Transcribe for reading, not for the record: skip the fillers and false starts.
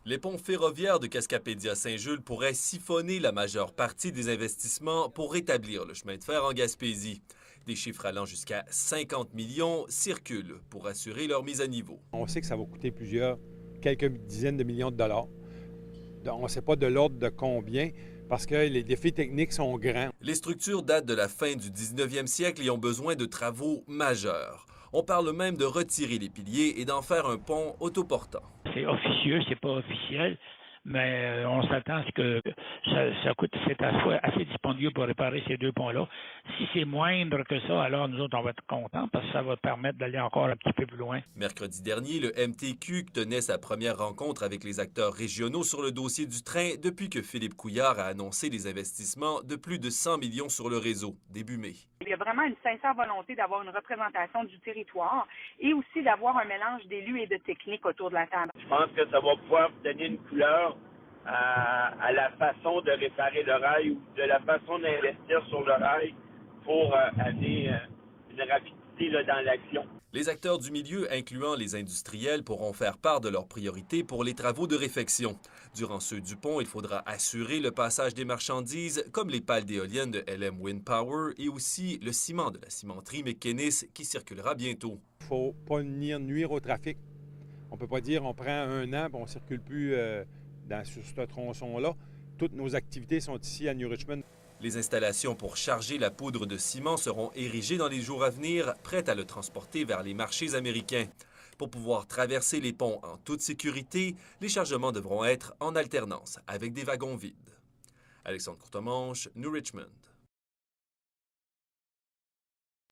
Les ponts ferroviaires de Cascapédia-Saint-Jules pourraient siphonner la majeure partie des investissements pour rétablir le chemin de fer en Gaspésie. Des chiffres allant jusqu'à 50 millions circulent pour assurer leur mise à niveau. On sait que ça va coûter quelques dizaines de millions de dollars. On ne sait pas de l'ordre de combien, parce que les défis techniques sont grands. Les structures datent de la fin du 19e siècle et ont besoin de travaux majeurs. On parle même de retirer les piliers et d'en faire un pont autoportant. C'est officieux, c'est pas officiel, mais on s'attend à ce que ça coûte, c'est assez dispendieux pour réparer ces deux ponts-là. Si c'est moindre que ça, alors nous autres, on va être contents parce que ça va permettre d'aller encore un petit peu plus loin. Mercredi dernier, le MTQ tenait sa première rencontre avec les acteurs régionaux sur le dossier du train depuis que Philippe Couillard a annoncé des investissements de plus de 100 millions sur le réseau, début mai. Il y a vraiment une sincère volonté d'avoir une représentation du territoire et aussi d'avoir un mélange d'élus et de techniques autour de la table. Je pense que ça va pouvoir donner une couleur à la façon de réparer le rail ou de la façon d'investir sur le rail pour amener une rapidité dans l'action. Les acteurs du milieu, incluant les industriels, pourront faire part de leurs priorités pour les travaux de réfection. Durant ceux du pont, il faudra assurer le passage des marchandises, comme les pales d'éoliennes de LM Wind Power et aussi le ciment de la cimenterie McKinnis qui circulera bientôt. Il ne faut pas nuire au trafic. On ne peut pas dire on prend un an et on ne circule plus sur ce tronçon-là. Toutes nos activités sont ici à New Richmond. Les installations pour charger la poudre de ciment seront érigées dans les jours à venir, prêtes à le transporter vers les marchés américains. Pour pouvoir traverser les ponts en toute sécurité, les chargements devront être en alternance avec des wagons vides. Alexandre Courtemanche, New Richmond.